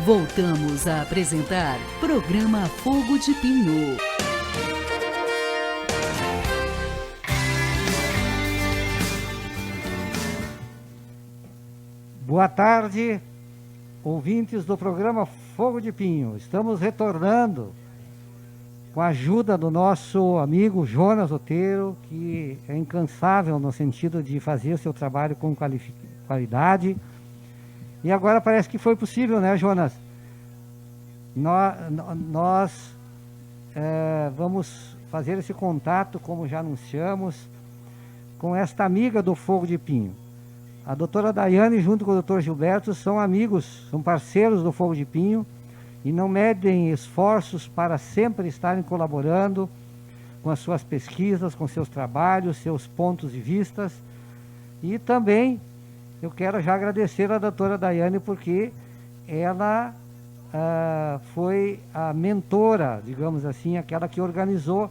Voltamos a apresentar Programa Fogo de Pinho. Boa tarde, ouvintes do programa Fogo de Pinho. Estamos retornando com a ajuda do nosso amigo Jonas Otero, que é incansável no sentido de fazer seu trabalho com qualidade. E agora parece que foi possível, né, Jonas? Nós vamos fazer esse contato, como já anunciamos, com esta amiga do Fogo de Pinho. A doutora Daiane, junto com o doutor Gilberto, são amigos, são parceiros do Fogo de Pinho e não medem esforços para sempre estarem colaborando com as suas pesquisas, com seus trabalhos, seus pontos de vistas. E também eu quero já agradecer a doutora Daiane, porque ela foi a mentora, digamos assim, aquela que organizou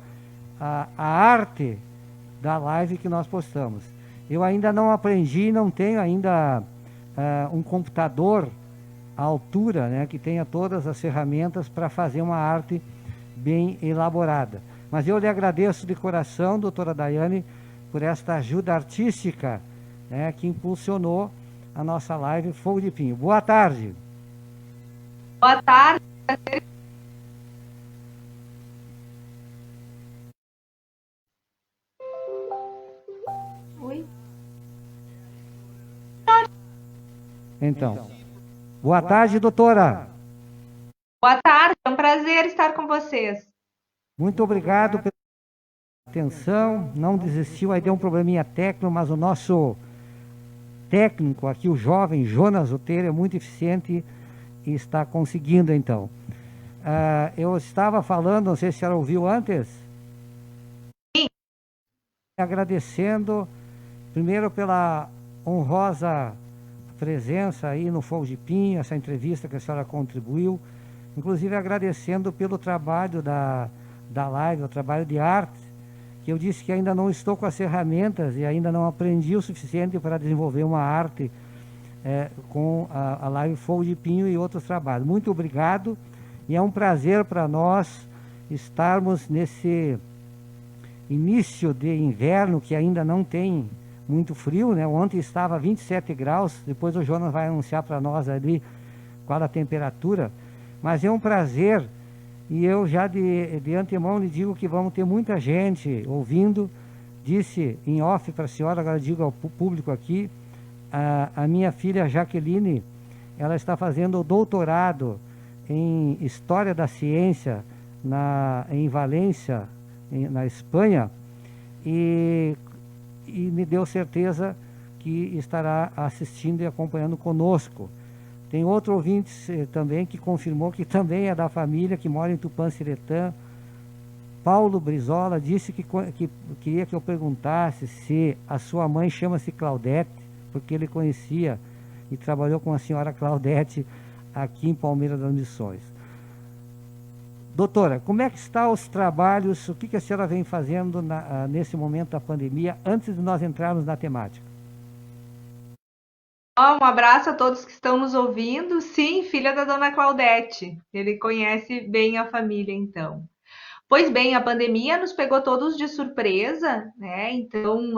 a arte da live que nós postamos. Eu ainda não aprendi, não tenho ainda um computador à altura, né, que tenha todas as ferramentas para fazer uma arte bem elaborada. Mas eu lhe agradeço de coração, doutora Daiane, por esta ajuda artística, né, que impulsionou a nossa live Fogo de Pinho. Boa tarde. Boa tarde. Oi. Então, boa tarde, doutora. Boa tarde, é um prazer estar com vocês. Muito obrigado pela atenção. Não desistiu, aí deu um probleminha técnico, mas o nosso técnico aqui, o jovem Jonas Otero, é muito eficiente e está conseguindo, então. Eu estava falando, não sei se a senhora ouviu antes. Sim. Agradecendo, primeiro, pela honrosa presença aí no Fogo de Pinho, essa entrevista que a senhora contribuiu, inclusive agradecendo pelo trabalho da live, o trabalho de arte, que eu disse que ainda não estou com as ferramentas e ainda não aprendi o suficiente para desenvolver uma arte com a live Fogo de Pinho e outros trabalhos. Muito obrigado, e é um prazer para nós estarmos nesse início de inverno, que ainda não tem muito frio, né? Ontem estava 27 graus, depois o Jonas vai anunciar para nós ali qual a temperatura, mas é um prazer, e eu já de antemão lhe digo que vamos ter muita gente ouvindo. Disse em off para a senhora, agora digo ao público aqui, a minha filha Jaqueline, ela está fazendo o doutorado em História da Ciência em Valência, na Espanha, e me deu certeza que estará assistindo e acompanhando conosco. Tem outro ouvinte também que confirmou que também é da família, que mora em Tupã-Siretã. Paulo Brizola disse que queria que eu perguntasse se a sua mãe chama-se Claudete, porque ele conhecia e trabalhou com a senhora Claudete aqui em Palmeira das Missões. Doutora, como é que estão os trabalhos, o que a senhora vem fazendo nesse momento da pandemia, antes de nós entrarmos na temática? Um abraço a todos que estão nos ouvindo. Sim, filha da dona Claudete. Ele conhece bem a família, então. Pois bem, a pandemia nos pegou todos de surpresa, né? Então,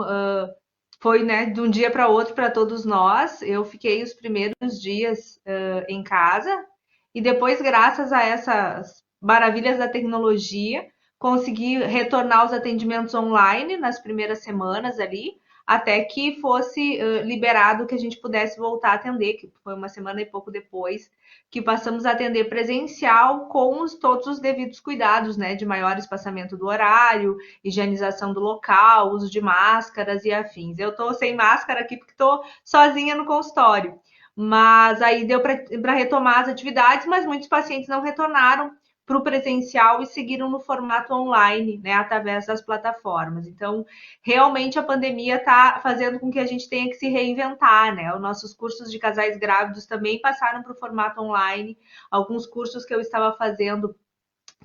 foi, né, de um dia para outro para todos nós. Eu fiquei os primeiros dias em casa, e depois, graças a essas maravilhas da tecnologia, consegui retornar aos atendimentos online nas primeiras semanas ali, até que fosse liberado que a gente pudesse voltar a atender, que foi uma semana e pouco depois que passamos a atender presencial com todos os devidos cuidados, né, de maior espaçamento do horário, higienização do local, uso de máscaras e afins. Eu estou sem máscara aqui porque estou sozinha no consultório, mas aí deu para retomar as atividades, mas muitos pacientes não retornaram para o presencial e seguiram no formato online, né, através das plataformas. Então, realmente a pandemia está fazendo com que a gente tenha que se reinventar, né? Os nossos cursos de casais grávidos também passaram para o formato online. Alguns cursos que eu estava fazendo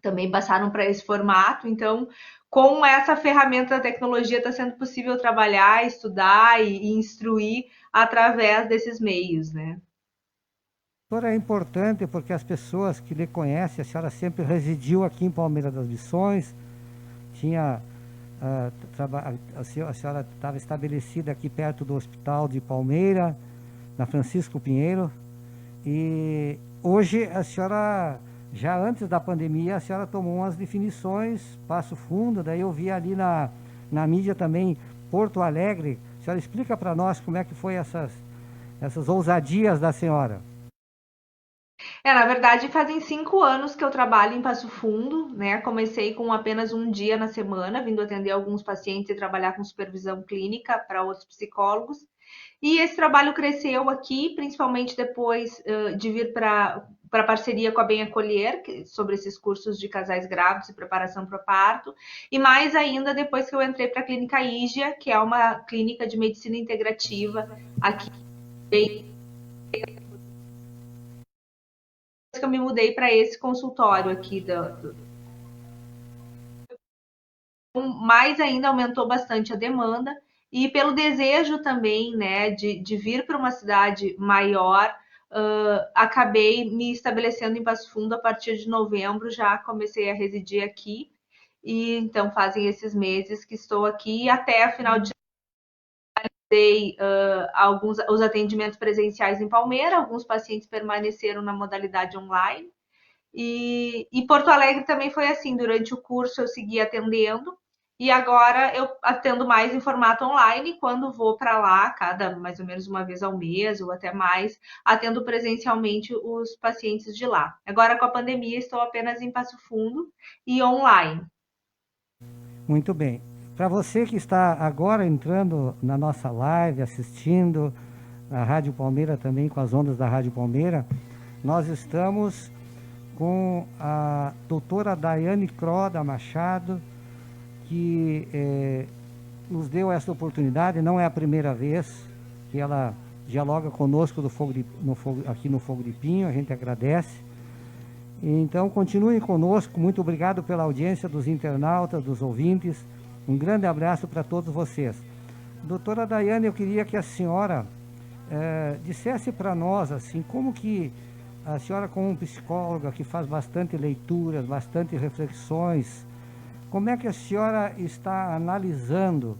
também passaram para esse formato. Então, com essa ferramenta da tecnologia, está sendo possível trabalhar, estudar e instruir através desses meios, né? Doutora, é importante porque as pessoas que lhe conhecem, a senhora sempre residiu aqui em Palmeira das Missões, tinha, a senhora estava estabelecida aqui perto do Hospital de Palmeira, na Francisco Pinheiro, e hoje a senhora, já antes da pandemia, a senhora tomou umas definições, Passo Fundo, daí eu vi ali na mídia também Porto Alegre. A senhora explica para nós como é que foi essas ousadias da senhora. Na verdade, fazem 5 anos que eu trabalho em Passo Fundo, né? Comecei com apenas um dia na semana, vindo atender alguns pacientes e trabalhar com supervisão clínica para outros psicólogos. E esse trabalho cresceu aqui, principalmente depois de vir para parceria com a Bem Acolher, sobre esses cursos de casais grávidos e preparação para o parto, e mais ainda depois que eu entrei para a Clínica Ígia, que é uma clínica de medicina integrativa aqui. Que eu me mudei para esse consultório aqui mais ainda aumentou bastante a demanda e pelo desejo também, né, de vir para uma cidade maior, acabei me estabelecendo em Passo Fundo a partir de novembro, já comecei a residir aqui e então fazem esses meses que estou aqui e até a final de dei alguns os atendimentos presenciais em Palmeira, alguns pacientes permaneceram na modalidade online. E Porto Alegre também foi assim, durante o curso eu segui atendendo e agora eu atendo mais em formato online, quando vou para lá, cada mais ou menos uma vez ao mês ou até mais, atendo presencialmente os pacientes de lá. Agora com a pandemia estou apenas em Passo Fundo e online. Muito bem. Para você que está agora entrando na nossa live, assistindo a Rádio Palmeira também, com as ondas da Rádio Palmeira, nós estamos com a doutora Daiane Croda Machado, que nos deu essa oportunidade. Não é a primeira vez que ela dialoga conosco aqui no Fogo de Pinho, a gente agradece. Então, continuem conosco. Muito obrigado pela audiência dos internautas, dos ouvintes. Um grande abraço para todos vocês. Doutora Daiane, eu queria que a senhora dissesse para nós, assim, como que a senhora, como psicóloga que faz bastante leituras, bastante reflexões, como é que a senhora está analisando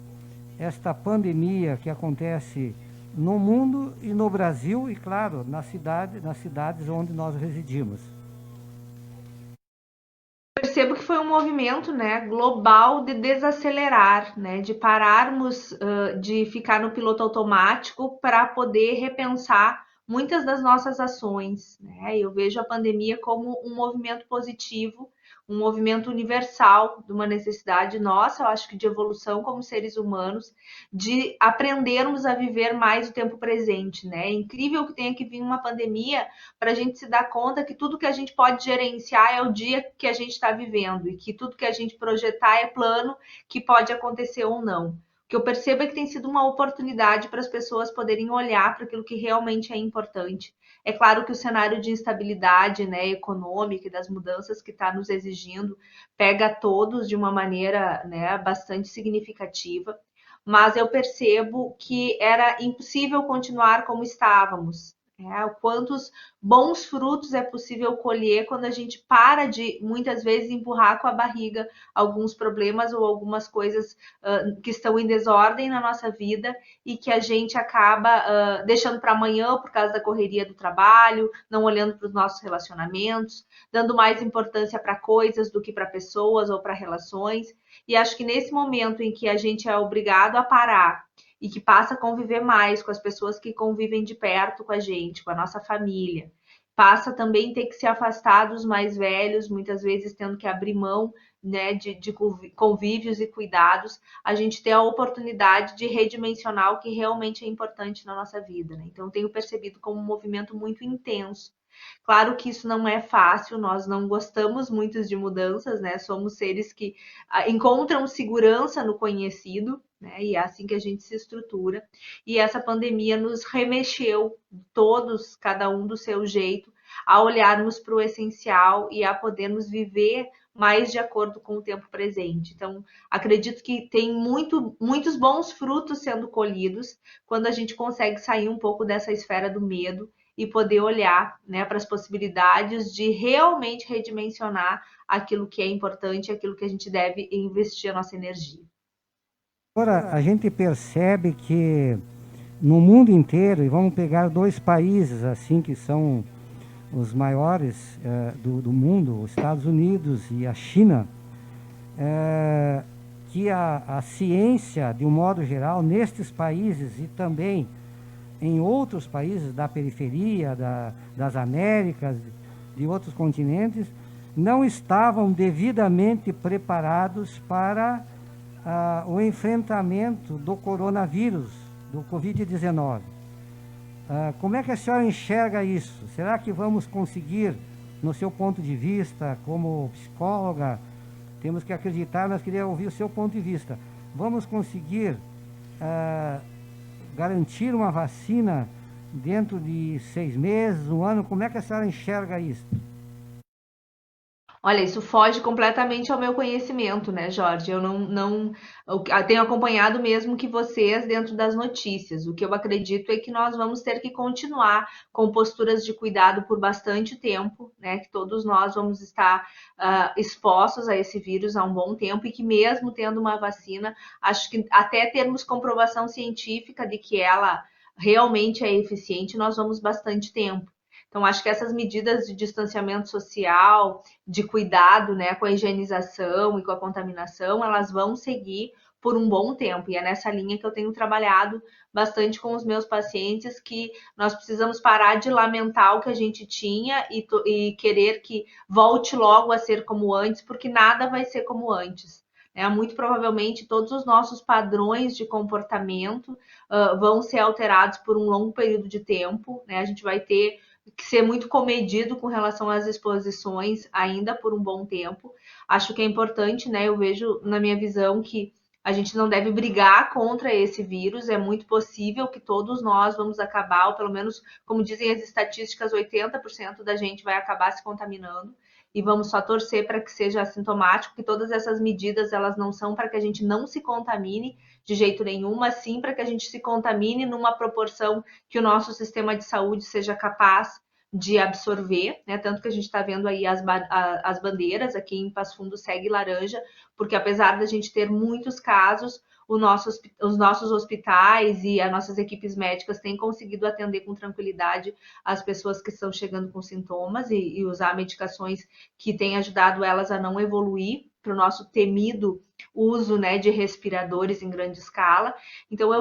esta pandemia que acontece no mundo e no Brasil e, claro, nas cidades onde nós residimos? Percebo que foi um movimento, né, global de desacelerar, né, de pararmos de ficar no piloto automático para poder repensar muitas das nossas ações, né? Eu vejo a pandemia como um movimento positivo, um movimento universal de uma necessidade nossa, eu acho que de evolução como seres humanos, de aprendermos a viver mais o tempo presente, né? É incrível que tenha que vir uma pandemia para a gente se dar conta que tudo que a gente pode gerenciar é o dia que a gente está vivendo e que tudo que a gente projetar é plano que pode acontecer ou não. O que eu percebo é que tem sido uma oportunidade para as pessoas poderem olhar para aquilo que realmente é importante. É claro que o cenário de instabilidade, né, econômica e das mudanças que está nos exigindo pega a todos de uma maneira, né, bastante significativa, mas eu percebo que era impossível continuar como estávamos. Quantos bons frutos é possível colher quando a gente para de, muitas vezes, empurrar com a barriga alguns problemas ou algumas coisas que estão em desordem na nossa vida e que a gente acaba deixando para amanhã por causa da correria do trabalho, não olhando para os nossos relacionamentos, dando mais importância para coisas do que para pessoas ou para relações. E acho que nesse momento em que a gente é obrigado a parar e que passa a conviver mais com as pessoas que convivem de perto com a gente, com a nossa família. Passa também a ter que se afastar dos mais velhos, muitas vezes tendo que abrir mão, né, de convívios e cuidados, a gente ter a oportunidade de redimensionar o que realmente é importante na nossa vida, né? Então, tenho percebido como um movimento muito intenso. Claro que isso não é fácil, nós não gostamos muito de mudanças, né? Somos seres que encontram segurança no conhecido, né? E é assim que a gente se estrutura. E essa pandemia nos remexeu, todos, cada um do seu jeito, a olharmos para o essencial e a podermos viver mais de acordo com o tempo presente. Então, acredito que tem muitos bons frutos sendo colhidos quando a gente consegue sair um pouco dessa esfera do medo e poder olhar, né, para as possibilidades de realmente redimensionar aquilo que é importante, aquilo que a gente deve investir a nossa energia. Agora, a gente percebe que no mundo inteiro, e vamos pegar dois países assim que são os maiores do mundo, os Estados Unidos e a China, que a ciência, de um modo geral, nestes países e também em outros países da periferia, das Américas, de outros continentes, não estavam devidamente preparados para o enfrentamento do coronavírus, do Covid-19. Como é que a senhora enxerga isso? Será que vamos conseguir, no seu ponto de vista, como psicóloga, temos que acreditar, mas queria ouvir o seu ponto de vista, vamos conseguir garantir uma vacina dentro de 6 meses, um ano? Como é que a senhora enxerga isso? Olha, isso foge completamente ao meu conhecimento, né, Jorge? Eu tenho acompanhado mesmo que vocês dentro das notícias. O que eu acredito é que nós vamos ter que continuar com posturas de cuidado por bastante tempo, né? Que todos nós vamos estar expostos a esse vírus há um bom tempo e que mesmo tendo uma vacina, acho que até termos comprovação científica de que ela realmente é eficiente, nós vamos bastante tempo. Então, acho que essas medidas de distanciamento social, de cuidado, né, com a higienização e com a contaminação, elas vão seguir por um bom tempo. E é nessa linha que eu tenho trabalhado bastante com os meus pacientes, que nós precisamos parar de lamentar o que a gente tinha e querer que volte logo a ser como antes, porque nada vai ser como antes. Muito provavelmente todos os nossos padrões de comportamento vão ser alterados por um longo período de tempo, né? A gente vai ter que ser muito comedido com relação às exposições ainda por um bom tempo. Acho que é importante, né? Eu vejo na minha visão que a gente não deve brigar contra esse vírus. É muito possível que todos nós vamos acabar, ou pelo menos, como dizem as estatísticas, 80% da gente vai acabar se contaminando. E vamos só torcer para que seja assintomático, que todas essas medidas elas não são para que a gente não se contamine de jeito nenhum, mas sim para que a gente se contamine numa proporção que o nosso sistema de saúde seja capaz de absorver, né? Tanto que a gente está vendo aí as bandeiras aqui em Passo Fundo segue laranja, porque apesar da gente ter muitos casos, os nossos hospitais e as nossas equipes médicas têm conseguido atender com tranquilidade as pessoas que estão chegando com sintomas e usar medicações que têm ajudado elas a não evoluir para o nosso temido uso, né, de respiradores em grande escala. Então,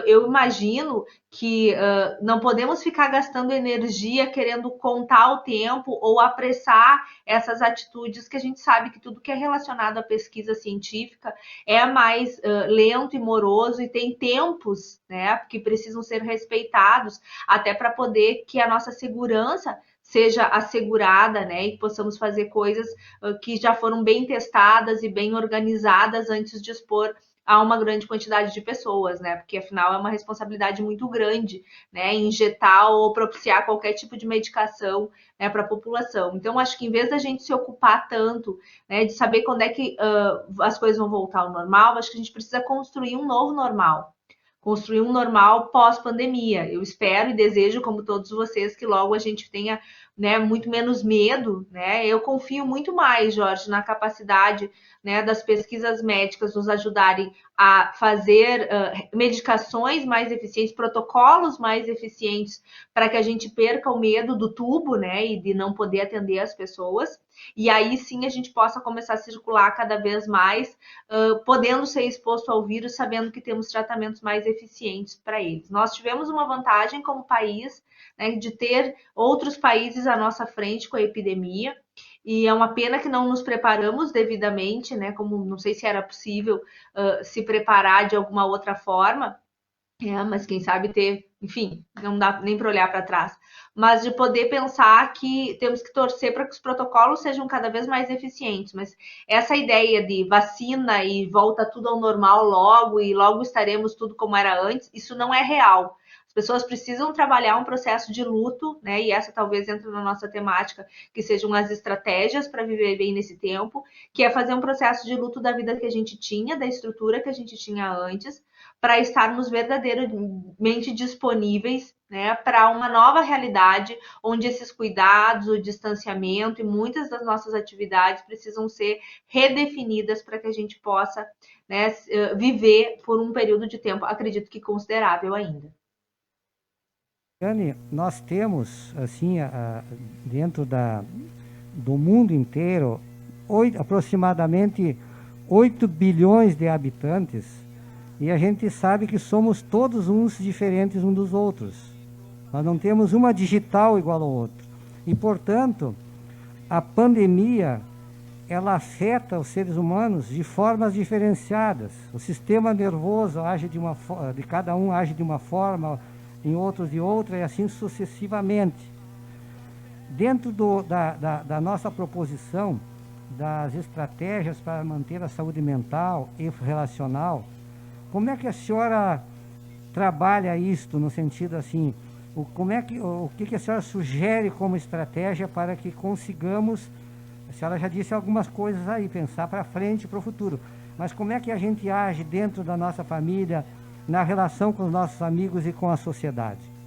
eu imagino que não podemos ficar gastando energia querendo contar o tempo ou apressar essas atitudes, que a gente sabe que tudo que é relacionado à pesquisa científica é mais lento e moroso e tem tempos, né, que precisam ser respeitados até para poder que a nossa segurança seja assegurada, né, e que possamos fazer coisas que já foram bem testadas e bem organizadas antes de expor a uma grande quantidade de pessoas, né? Porque afinal é uma responsabilidade muito grande, né? Injetar ou propiciar qualquer tipo de medicação, né, para a população. Então, acho que em vez da gente se ocupar tanto, né, de saber quando é que as coisas vão voltar ao normal, acho que a gente precisa construir um novo normal. Construir um normal pós-pandemia. Eu espero e desejo, como todos vocês, que logo a gente tenha, né, muito menos medo, né? Eu confio muito mais, Jorge, na capacidade, né, das pesquisas médicas nos ajudarem a fazer medicações mais eficientes, protocolos mais eficientes, para que a gente perca o medo do tubo, né, e de não poder atender as pessoas. E aí sim a gente possa começar a circular cada vez mais, podendo ser exposto ao vírus, sabendo que temos tratamentos mais eficientes para eles. Nós tivemos uma vantagem como país, né, de ter outros países à nossa frente com a epidemia, e é uma pena que não nos preparamos devidamente, né, como não sei se era possível se preparar de alguma outra forma, mas quem sabe ter, enfim, não dá nem para olhar para trás, mas de poder pensar que temos que torcer para que os protocolos sejam cada vez mais eficientes. Mas essa ideia de vacina e volta tudo ao normal logo e logo estaremos tudo como era antes, isso não é real. As pessoas precisam trabalhar um processo de luto, né? E essa talvez entre na nossa temática, que sejam as estratégias para viver bem nesse tempo, que é fazer um processo de luto da vida que a gente tinha, da estrutura que a gente tinha antes, para estarmos verdadeiramente disponíveis, né, para uma nova realidade, onde esses cuidados, o distanciamento e muitas das nossas atividades precisam ser redefinidas para que a gente possa, né, viver por um período de tempo, acredito que considerável ainda. Dani, nós temos, assim, dentro do mundo inteiro, aproximadamente 8 bilhões de habitantes, e a gente sabe que somos todos uns diferentes uns dos outros. Nós não temos uma digital igual ao outro. E, portanto, a pandemia, ela afeta os seres humanos de formas diferenciadas. O sistema nervoso age de cada um age de uma forma, em outros de outra, e assim sucessivamente. Dentro da nossa proposição das estratégias para manter a saúde mental e relacional, como é que a senhora trabalha isto no sentido assim, o que a senhora sugere como estratégia para que consigamos, a senhora já disse algumas coisas aí, pensar para frente, para o futuro, mas como é que a gente age dentro da nossa família, na relação com os nossos amigos e com a sociedade?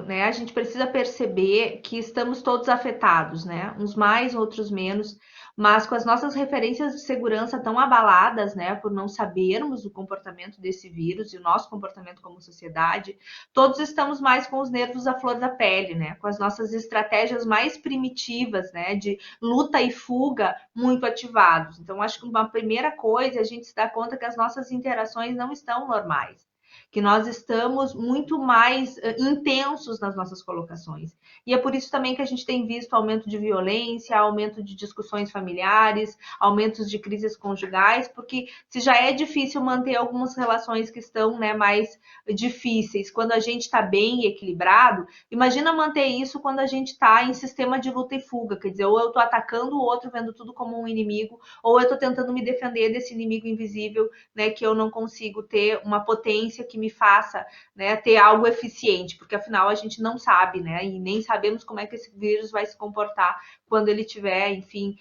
Né, a gente precisa perceber que estamos todos afetados, né? Uns mais, outros menos, mas com as nossas referências de segurança tão abaladas, né, por não sabermos o comportamento desse vírus e o nosso comportamento como sociedade, todos estamos mais com os nervos à flor da pele, né? Com as nossas estratégias mais primitivas, né, de luta e fuga muito ativados. Então, acho que uma primeira coisa é a gente se dar conta que as nossas interações não estão normais, que nós estamos muito mais intensos nas nossas colocações. E é por isso também que a gente tem visto aumento de violência, aumento de discussões familiares, aumentos de crises conjugais, porque se já é difícil manter algumas relações que estão, né, mais difíceis, quando a gente está bem e equilibrado, imagina manter isso quando a gente está em sistema de luta e fuga, quer dizer, ou eu estou atacando o outro, vendo tudo como um inimigo, ou eu estou tentando me defender desse inimigo invisível, né, que eu não consigo ter uma potência que me faça, né, ter algo eficiente, porque afinal a gente não sabe, né, e nem sabemos como é que esse vírus vai se comportar quando ele estiver, enfim,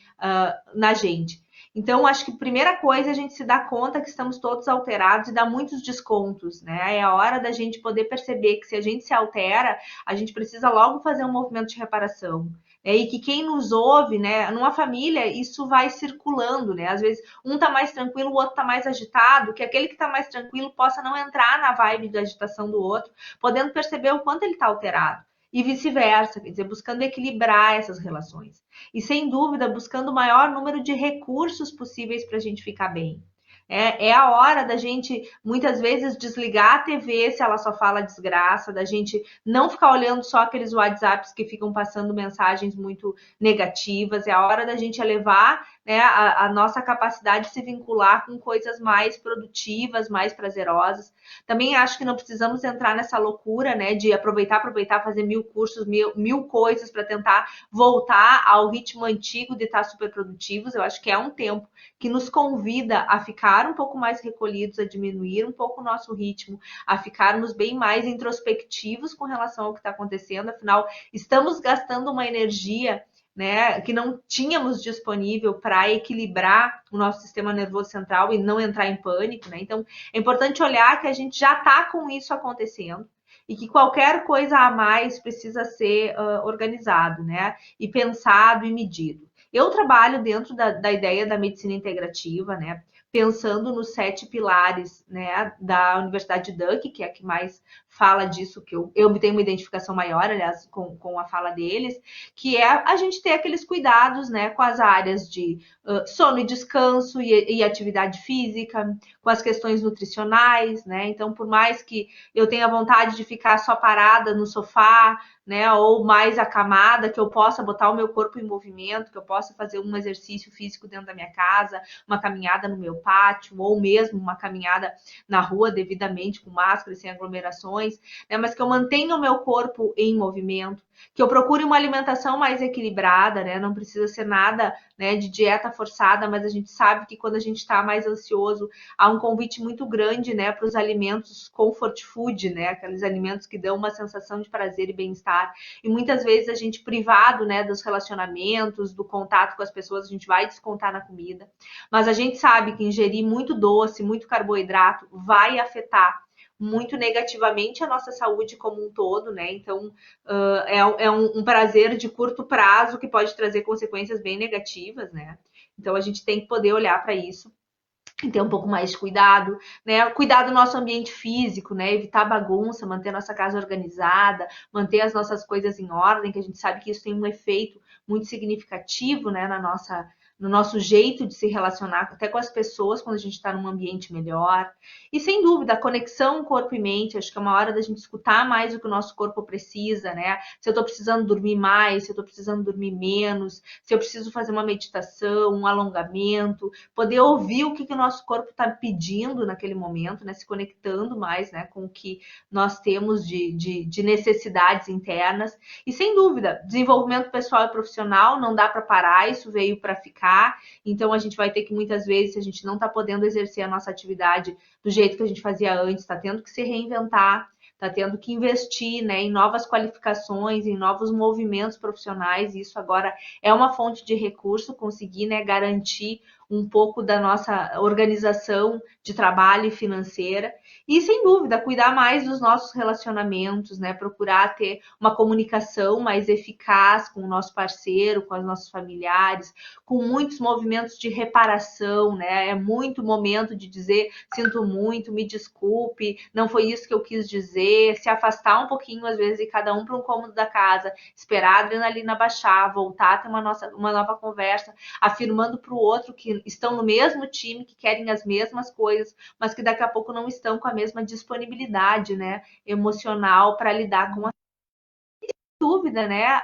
na gente. Então, acho que a primeira coisa é a gente se dar conta que estamos todos alterados e dar muitos descontos, né? É a hora da gente poder perceber que se a gente se altera, a gente precisa logo fazer um movimento de reparação. E que quem nos ouve, né, numa família, isso vai circulando, né? Às vezes um tá mais tranquilo, o outro tá mais agitado, que aquele que tá mais tranquilo possa não entrar na vibe da agitação do outro, podendo perceber o quanto ele tá alterado. E vice-versa, quer dizer, buscando equilibrar essas relações. E sem dúvida, buscando o maior número de recursos possíveis para a gente ficar bem. É a hora da gente, muitas vezes, desligar a TV se ela só fala desgraça, da gente não ficar olhando só aqueles WhatsApps que ficam passando mensagens muito negativas. É a hora da gente elevar, né, a nossa capacidade de se vincular com coisas mais produtivas, mais prazerosas. Também acho que não precisamos entrar nessa loucura, né, de aproveitar, fazer 1000 cursos, mil coisas para tentar voltar ao ritmo antigo de estar super produtivos. Eu acho que é um tempo que nos convida a ficar um pouco mais recolhidos, a diminuir um pouco o nosso ritmo, a ficarmos bem mais introspectivos com relação ao que está acontecendo. Afinal, estamos gastando uma energia, né, que não tínhamos disponível para equilibrar o nosso sistema nervoso central e não entrar em pânico, né? Então, é importante olhar que a gente já está com isso acontecendo e que qualquer coisa a mais precisa ser organizado, né? E pensado e medido. Eu trabalho dentro da ideia da medicina integrativa, né? Pensando nos 7 pilares, né, da Universidade Duck, que é a que mais fala disso, que eu tenho uma identificação maior, aliás, com a fala deles, que é a gente ter aqueles cuidados, né, com as áreas de sono e descanso e atividade física, com as questões nutricionais, né? Então, por mais que eu tenha vontade de ficar só parada no sofá, né, ou mais acamada, que eu possa botar o meu corpo em movimento, que eu possa fazer um exercício físico dentro da minha casa, uma caminhada no meu pátio, ou mesmo uma caminhada na rua devidamente com máscara e sem aglomerações, né, mas que eu mantenha o meu corpo em movimento, que eu procure uma alimentação mais equilibrada, né, não precisa ser nada, né, de dieta forçada, mas a gente sabe que quando a gente está mais ansioso, há um convite muito grande, né, para os alimentos comfort food, né, aqueles alimentos que dão uma sensação de prazer e bem-estar. E muitas vezes a gente privado, né, dos relacionamentos, do contato com as pessoas, a gente vai descontar na comida. Mas a gente sabe que ingerir muito doce, muito carboidrato, vai afetar muito negativamente a nossa saúde como um todo, né? Então, é um prazer de curto prazo que pode trazer consequências bem negativas, né? Então, a gente tem que poder olhar para isso e ter um pouco mais de cuidado, né? Cuidar do nosso ambiente físico, né? Evitar bagunça, manter nossa casa organizada, manter as nossas coisas em ordem, que a gente sabe que isso tem um efeito muito significativo, né, no nosso jeito de se relacionar até com as pessoas quando a gente está num ambiente melhor. E sem dúvida, a conexão corpo e mente, acho que é uma hora da gente escutar mais o que o nosso corpo precisa, né? Se eu estou precisando dormir mais, se eu estou precisando dormir menos, se eu preciso fazer uma meditação, um alongamento, poder ouvir o que o nosso corpo está pedindo naquele momento, né? Se conectando mais, né, com o que nós temos de necessidades internas. E sem dúvida, desenvolvimento pessoal e profissional não dá para parar, isso veio para ficar. Então a gente vai ter que muitas vezes, se a gente não está podendo exercer a nossa atividade do jeito que a gente fazia antes, está tendo que se reinventar, está tendo que investir, né, em novas qualificações, em novos movimentos profissionais. E isso agora é uma fonte de recurso, conseguir, né, garantir um pouco da nossa organização de trabalho e financeira. E, sem dúvida, cuidar mais dos nossos relacionamentos, né? Procurar ter uma comunicação mais eficaz com o nosso parceiro, com os nossos familiares, com muitos movimentos de reparação, né? É muito momento de dizer, sinto muito, me desculpe, não foi isso que eu quis dizer, se afastar um pouquinho, às vezes, e cada um para um cômodo da casa, esperar a adrenalina baixar, voltar a ter uma nova conversa, afirmando para o outro que estão no mesmo time, que querem as mesmas coisas, mas que daqui a pouco não estão com a mesma disponibilidade, né, emocional para lidar com a dúvida, né,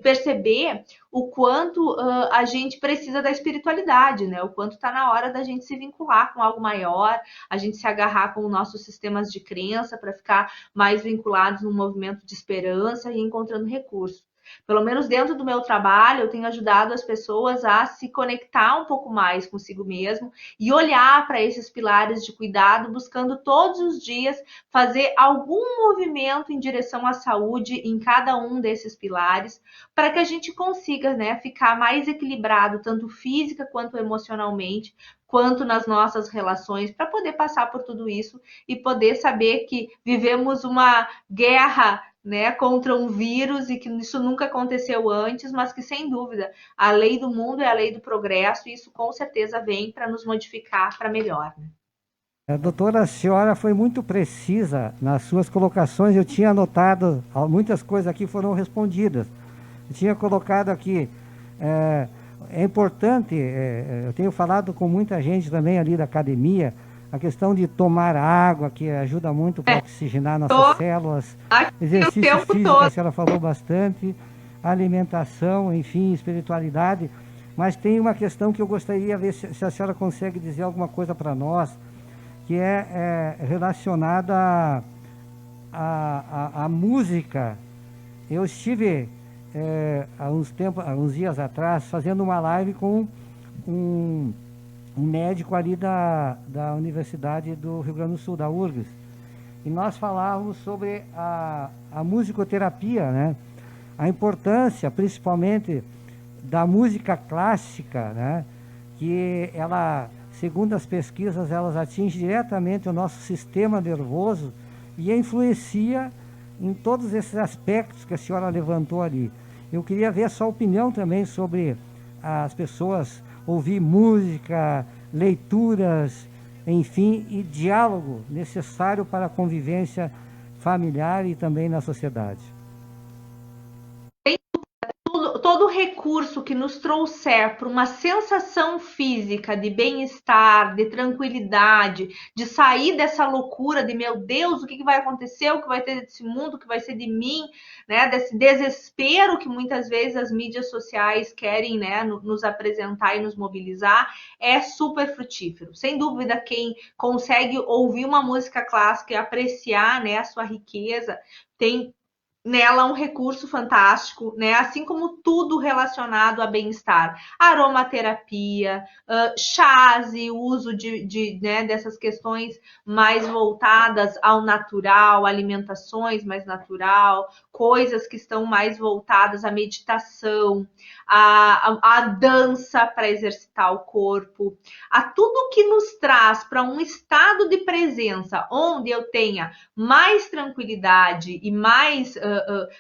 perceber o quanto a gente precisa da espiritualidade, né? O quanto está na hora da gente se vincular com algo maior, a gente se agarrar com os nossos sistemas de crença para ficar mais vinculados num movimento de esperança e encontrando recursos. Pelo menos dentro do meu trabalho, eu tenho ajudado as pessoas a se conectar um pouco mais consigo mesmo e olhar para esses pilares de cuidado, buscando todos os dias fazer algum movimento em direção à saúde em cada um desses pilares, para que a gente consiga, né, ficar mais equilibrado, tanto física quanto emocionalmente, quanto nas nossas relações, para poder passar por tudo isso e poder saber que vivemos uma guerra, né, contra um vírus e que isso nunca aconteceu antes, mas que sem dúvida a lei do mundo é a lei do progresso e isso com certeza vem para nos modificar para melhor, né? Doutora, a senhora foi muito precisa nas suas colocações. Eu tinha anotado, muitas coisas aqui foram respondidas. Eu tinha colocado aqui, é importante, eu tenho falado com muita gente também ali da academia, a questão de tomar água, que ajuda muito para oxigenar nossas células, exercício físico, a senhora falou bastante, alimentação, enfim, espiritualidade. Mas tem uma questão que eu gostaria de ver se a senhora consegue dizer alguma coisa para nós, que é relacionada à música. Eu estive há uns dias atrás fazendo uma live com um médico ali da Universidade do Rio Grande do Sul, da URGS, e nós falávamos sobre a musicoterapia, né? A importância, principalmente, da música clássica, né? Que ela, segundo as pesquisas, elas atingem diretamente o nosso sistema nervoso e influencia em todos esses aspectos que a senhora levantou ali. Eu queria ver a sua opinião também sobre as pessoas ouvir música, leituras, enfim, e diálogo necessário para a convivência familiar e também na sociedade. Todo recurso que nos trouxer para uma sensação física de bem-estar, de tranquilidade, de sair dessa loucura de meu Deus, o que vai acontecer, o que vai ter desse mundo, o que vai ser de mim, né? Desse desespero que muitas vezes as mídias sociais querem, né, nos apresentar e nos mobilizar, é super frutífero. Sem dúvida, quem consegue ouvir uma música clássica e apreciar, né, a sua riqueza, tem nela um recurso fantástico, né? Assim como tudo relacionado a bem-estar, aromaterapia, chás e uso né, dessas questões mais voltadas ao natural, alimentações mais natural, coisas que estão mais voltadas à meditação, à dança para exercitar o corpo, a tudo que nos traz para um estado de presença onde eu tenha mais tranquilidade e mais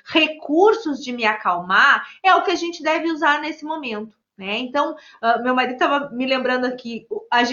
recursos de me acalmar, é o que a gente deve usar nesse momento. Né? Então, meu marido estava me lembrando aqui,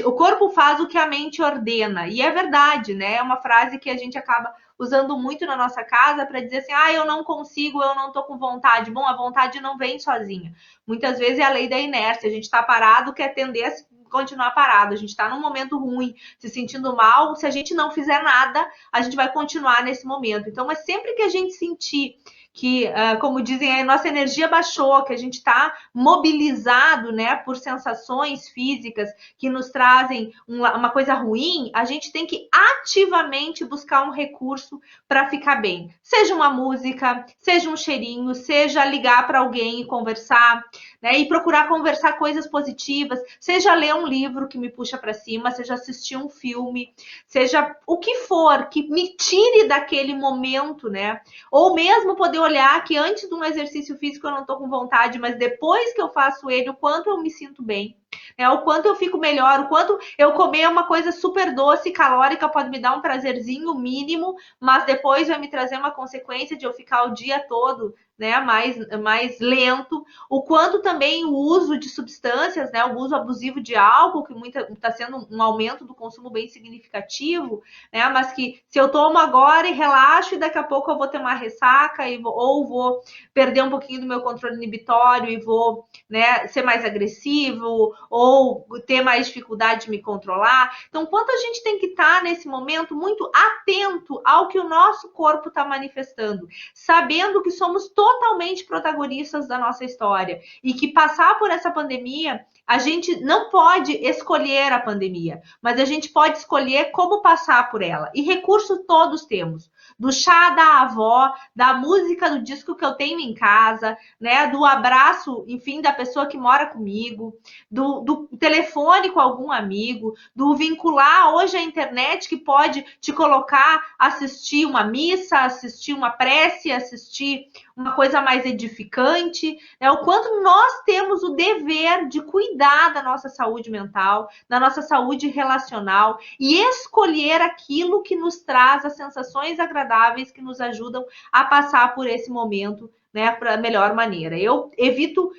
o corpo faz o que a mente ordena, e é verdade, né? É uma frase que a gente acaba usando muito na nossa casa para dizer assim, eu não consigo, eu não tô com vontade. Bom, a vontade não vem sozinha. Muitas vezes é a lei da inércia, a gente está parado, quer tender a continuar parado, a gente está num momento ruim, se sentindo mal, se a gente não fizer nada, a gente vai continuar nesse momento. Então, é sempre que a gente sentir que, como dizem, a nossa energia baixou, que a gente está mobilizado, né, por sensações físicas que nos trazem uma coisa ruim, a gente tem que ativamente buscar um recurso para ficar bem. Seja uma música, seja um cheirinho, seja ligar para alguém e conversar, né, e procurar conversar coisas positivas, seja ler um livro que me puxa para cima, seja assistir um filme, seja o que for que me tire daquele momento, né? Ou mesmo poder olhar que antes de um exercício físico eu não estou com vontade, mas depois que eu faço ele, o quanto eu me sinto bem, né? O quanto eu fico melhor, o quanto eu comer uma coisa super doce, calórica, pode me dar um prazerzinho mínimo, mas depois vai me trazer uma consequência de eu ficar o dia todo, né, mais lento, o quanto também o uso de substâncias, né, o uso abusivo de álcool, que está sendo um aumento do consumo bem significativo, né, mas que se eu tomo agora e relaxo, e daqui a pouco eu vou ter uma ressaca, ou vou perder um pouquinho do meu controle inibitório e vou, né, ser mais agressivo, ou ter mais dificuldade de me controlar. Então, quanto a gente tem que estar nesse momento muito atento ao que o nosso corpo está manifestando, sabendo que somos totalmente protagonistas da nossa história e que passar por essa pandemia, a gente não pode escolher a pandemia, mas a gente pode escolher como passar por ela. E recursos todos temos. Do chá da avó, da música do disco que eu tenho em casa, né, do abraço, enfim, da pessoa que mora comigo, do telefone com algum amigo, do vincular hoje a internet que pode te colocar assistir uma missa, assistir uma prece, assistir uma coisa mais edificante, né? O quanto nós temos o dever de cuidar da nossa saúde mental, da nossa saúde relacional e escolher aquilo que nos traz as sensações agradáveis que nos ajudam a passar por esse momento, né, para a melhor maneira. Eu evito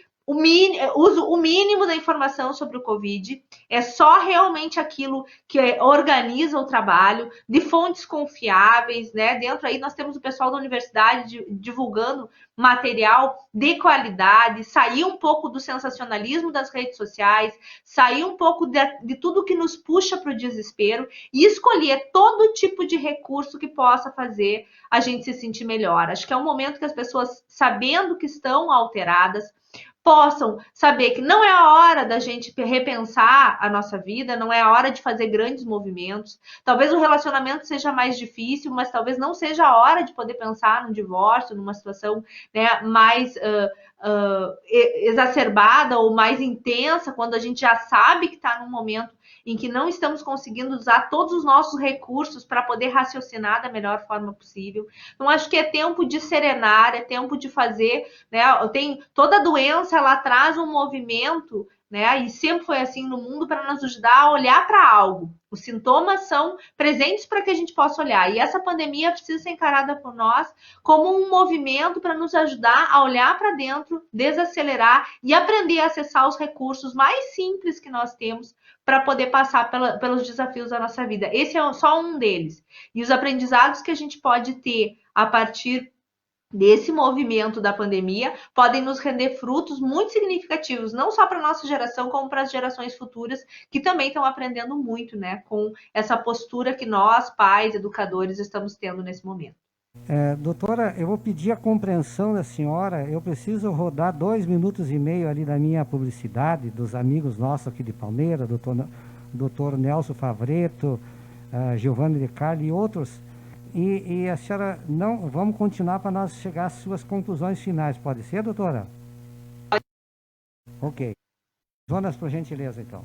uso o mínimo da informação sobre o Covid, é só realmente aquilo que organiza o trabalho, de fontes confiáveis, né? Dentro aí nós temos o pessoal da universidade divulgando material de qualidade, sair um pouco do sensacionalismo das redes sociais, sair um pouco de tudo que nos puxa para o desespero e escolher todo tipo de recurso que possa fazer a gente se sentir melhor. Acho que é um momento que as pessoas, sabendo que estão alteradas, possam saber que não é a hora da gente repensar a nossa vida, não é a hora de fazer grandes movimentos. Talvez o relacionamento seja mais difícil, mas talvez não seja a hora de poder pensar num divórcio, numa situação, né, mais exacerbada ou mais intensa, quando a gente já sabe que está num momento em que não estamos conseguindo usar todos os nossos recursos para poder raciocinar da melhor forma possível. Então, acho que é tempo de serenar, é tempo de fazer, né? Toda doença, ela traz um movimento, né? E sempre foi assim no mundo, para nos ajudar a olhar para algo. Os sintomas são presentes para que a gente possa olhar. E essa pandemia precisa ser encarada por nós como um movimento para nos ajudar a olhar para dentro, desacelerar e aprender a acessar os recursos mais simples que nós temos para poder passar pelos desafios da nossa vida. Esse é só um deles. E os aprendizados que a gente pode ter a partir desse movimento da pandemia podem nos render frutos muito significativos, não só para a nossa geração, como para as gerações futuras, que também estão aprendendo muito, né, com essa postura que nós, pais, educadores, estamos tendo nesse momento. Doutora, eu vou pedir a compreensão da senhora, eu preciso rodar 2 minutos e meio ali da minha publicidade, dos amigos nossos aqui de Palmeira, doutor Nelson Favreto, Giovanni De Carli e outros. E a senhora, não, vamos continuar para nós chegar às suas conclusões finais, pode ser, doutora? Ok. Zonas, por gentileza, então.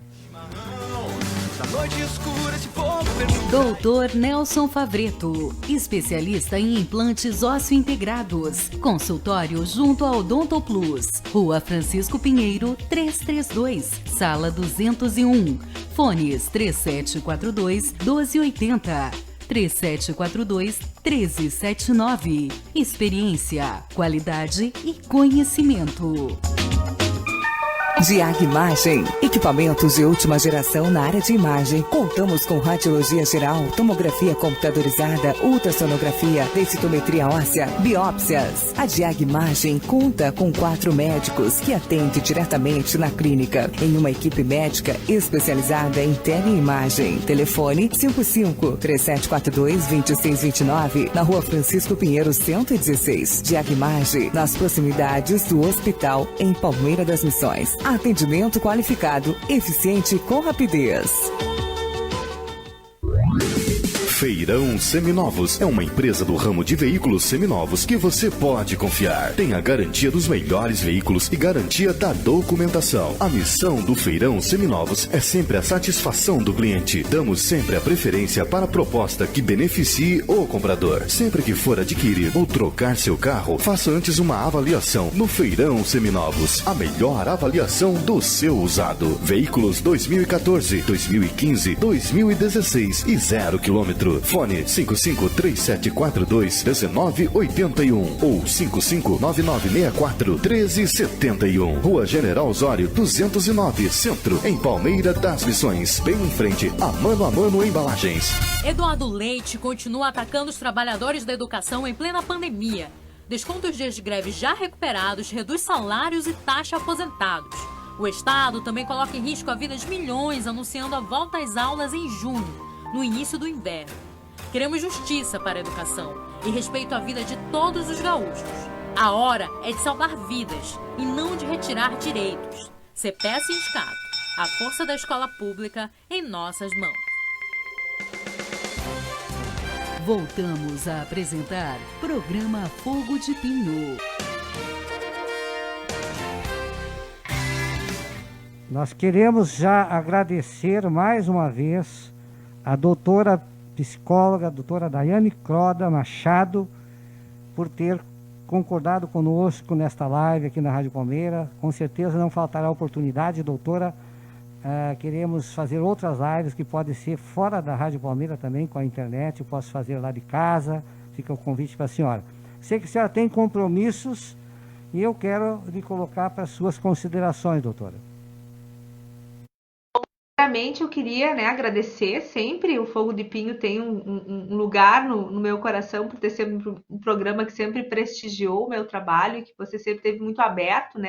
Doutor Nelson Favreto, especialista em implantes ósseo-integrados. Consultório junto ao Odonto Plus. Rua Francisco Pinheiro, 332, Sala 201. Fones 3742-1280. 3742-1379. Experiência, qualidade e conhecimento. Diag Imagem, equipamentos de última geração na área de imagem. Contamos com radiologia geral, tomografia computadorizada, ultrassonografia, densitometria óssea, biópsias. A Diag Imagem conta com 4 médicos que atendem diretamente na clínica, em uma equipe médica especializada em teleimagem. Telefone 55-3742-2629, na Rua Francisco Pinheiro, 116. Diag Imagem, nas proximidades do hospital, em Palmeira das Missões. Atendimento qualificado, eficiente e com rapidez. Feirão Seminovos é uma empresa do ramo de veículos seminovos que você pode confiar. Tem a garantia dos melhores veículos e garantia da documentação. A missão do Feirão Seminovos é sempre a satisfação do cliente. Damos sempre a preferência para a proposta que beneficie o comprador. Sempre que for adquirir ou trocar seu carro, faça antes uma avaliação no Feirão Seminovos. A melhor avaliação do seu usado. Veículos 2014, 2015, 2016 e 0 km. Fone 553742-1981 ou 559964-1371. Rua General Osório 209, Centro, em Palmeira das Missões, bem em frente a Mano Embalagens. Eduardo Leite continua atacando os trabalhadores da educação em plena pandemia. Desconta os dias de greve já recuperados, reduz salários e taxa aposentados. O Estado também coloca em risco a vida de milhões, anunciando a volta às aulas em junho, no início do inverno. Queremos justiça para a educação e respeito à vida de todos os gaúchos. A hora é de salvar vidas e não de retirar direitos. CPE Sindicato, a força da escola pública em nossas mãos. Voltamos a apresentar Programa Fogo de Pinho. Nós queremos já agradecer mais uma vez a doutora psicóloga, a doutora Daiane Croda Machado, por ter concordado conosco nesta live aqui na Rádio Palmeira. Com certeza não faltará oportunidade, doutora. Queremos fazer outras lives que podem ser fora da Rádio Palmeira também, com a internet. Eu posso fazer lá de casa. Fica o convite para a senhora. Sei que a senhora tem compromissos e eu quero lhe colocar para as suas considerações, doutora. Primeiramente, eu queria, agradecer sempre. O Fogo de Pinho tem um lugar no meu coração, por ter sempre um programa que sempre prestigiou o meu trabalho e que você sempre teve muito aberto,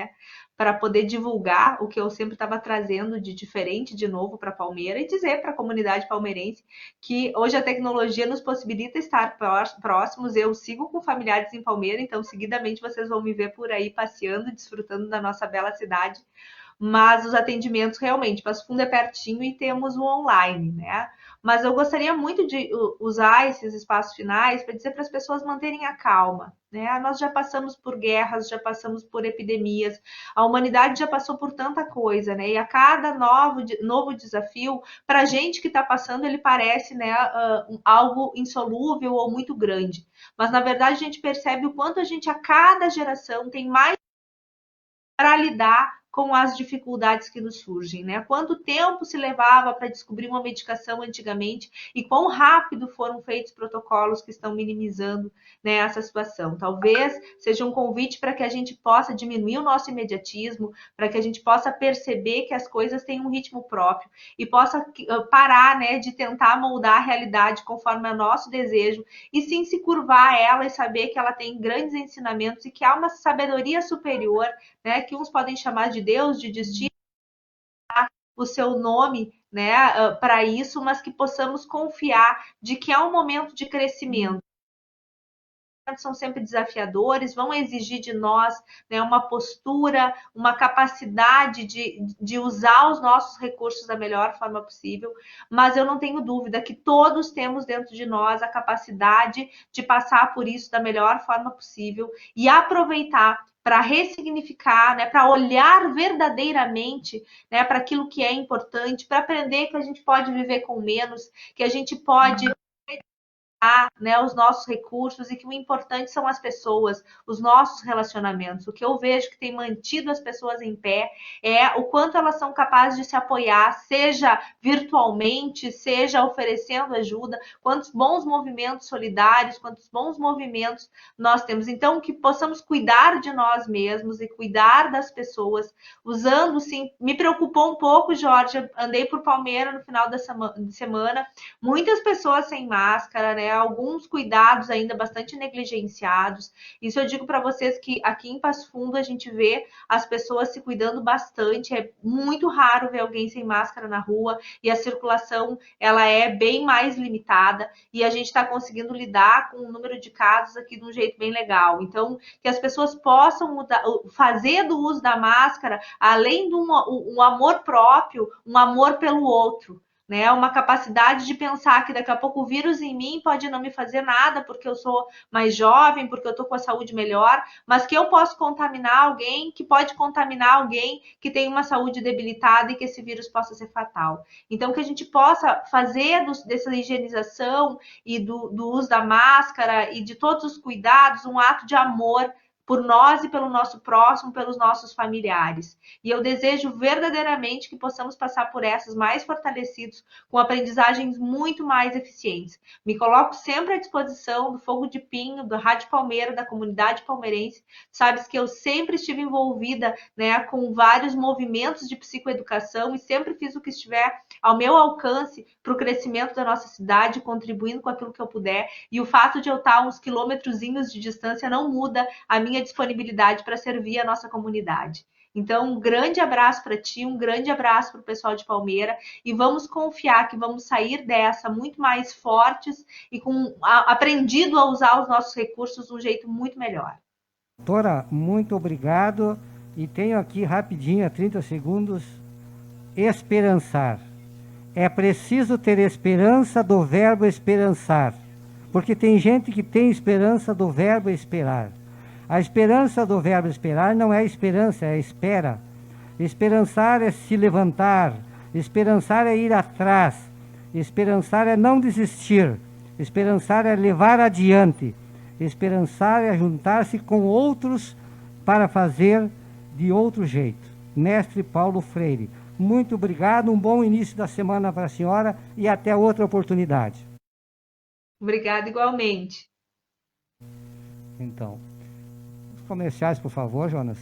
para poder divulgar o que eu sempre estava trazendo de diferente, de novo, para Palmeira, e dizer para a comunidade palmeirense que hoje a tecnologia nos possibilita estar próximos. Eu sigo com familiares em Palmeira, então seguidamente vocês vão me ver por aí passeando, desfrutando da nossa bela cidade. Mas os atendimentos realmente, Passo Fundo é pertinho e temos o online, Mas eu gostaria muito de usar esses espaços finais para dizer para as pessoas manterem a calma, Nós já passamos por guerras, já passamos por epidemias, a humanidade já passou por tanta coisa, E a cada novo desafio, para a gente que está passando, ele parece, algo insolúvel ou muito grande. Mas, na verdade, a gente percebe o quanto a cada geração, tem mais para lidar com as dificuldades que nos surgem, Quanto tempo se levava para descobrir uma medicação antigamente e quão rápido foram feitos protocolos que estão minimizando, essa situação. Talvez seja um convite para que a gente possa diminuir o nosso imediatismo, para que a gente possa perceber que as coisas têm um ritmo próprio e possa parar, de tentar moldar a realidade conforme o nosso desejo e sim se curvar a ela e saber que ela tem grandes ensinamentos e que há uma sabedoria superior, que uns podem chamar de Deus, de destino, o seu nome, para isso, mas que possamos confiar de que há um momento de crescimento. são sempre desafiadores, vão exigir de nós, né, uma postura, uma capacidade de usar os nossos recursos da melhor forma possível, mas eu não tenho dúvida que todos temos dentro de nós a capacidade de passar por isso da melhor forma possível e aproveitar para ressignificar, né, para olhar verdadeiramente, né, para aquilo que é importante, para aprender que a gente pode viver com menos, que a gente pode, né, os nossos recursos e que o importante são as pessoas, os nossos relacionamentos. O que eu vejo que tem mantido as pessoas em pé é o quanto elas são capazes de se apoiar, seja virtualmente, seja oferecendo ajuda, quantos bons movimentos solidários, quantos bons movimentos nós temos. Então, que possamos cuidar de nós mesmos e cuidar das pessoas, usando, sim, me preocupou um pouco, Jorge, andei por Palmeira no final da semana, muitas pessoas sem máscara, né? Alguns cuidados ainda bastante negligenciados. Isso eu digo para vocês que aqui em Passo Fundo a gente vê as pessoas se cuidando bastante. É muito raro ver alguém sem máscara na rua e a circulação ela é bem mais limitada e a gente está conseguindo lidar com o número de casos aqui de um jeito bem legal. Então, que as pessoas possam fazer do uso da máscara, além de um amor próprio, um amor pelo outro. Né, uma capacidade de pensar que daqui a pouco o vírus em mim pode não me fazer nada porque eu sou mais jovem, porque eu estou com a saúde melhor, mas que eu posso contaminar alguém, que pode contaminar alguém que tem uma saúde debilitada e que esse vírus possa ser fatal. Então, que a gente possa fazer dessa higienização e do uso da máscara e de todos os cuidados um ato de amor por nós e pelo nosso próximo, pelos nossos familiares. E eu desejo verdadeiramente que possamos passar por essas mais fortalecidos, com aprendizagens muito mais eficientes. Me coloco sempre à disposição do Fogo de Pinho, da Rádio Palmeira, da comunidade palmeirense. Sabes que eu sempre estive envolvida, né, com vários movimentos de psicoeducação e sempre fiz o que estiver ao meu alcance para o crescimento da nossa cidade, contribuindo com aquilo que eu puder. E o fato de eu estar uns quilômetrozinhos de distância não muda a minha disponibilidade para servir a nossa comunidade. Então, um grande abraço para ti, um grande abraço para o pessoal de Palmeira e vamos confiar que vamos sair dessa muito mais fortes e com aprendido a usar os nossos recursos de um jeito muito melhor. Doutora, muito obrigado e tenho aqui rapidinho, 30 segundos, esperançar. É preciso ter esperança do verbo esperançar, porque tem gente que tem esperança do verbo esperar. A esperança do verbo esperar não é esperança, é espera. Esperançar é se levantar, esperançar é ir atrás, esperançar é não desistir, esperançar é levar adiante, esperançar é juntar-se com outros para fazer de outro jeito. Mestre Paulo Freire, muito obrigado, um bom início da semana para a senhora e até outra oportunidade. Obrigada igualmente. Então, os comerciais, por favor, Jonas.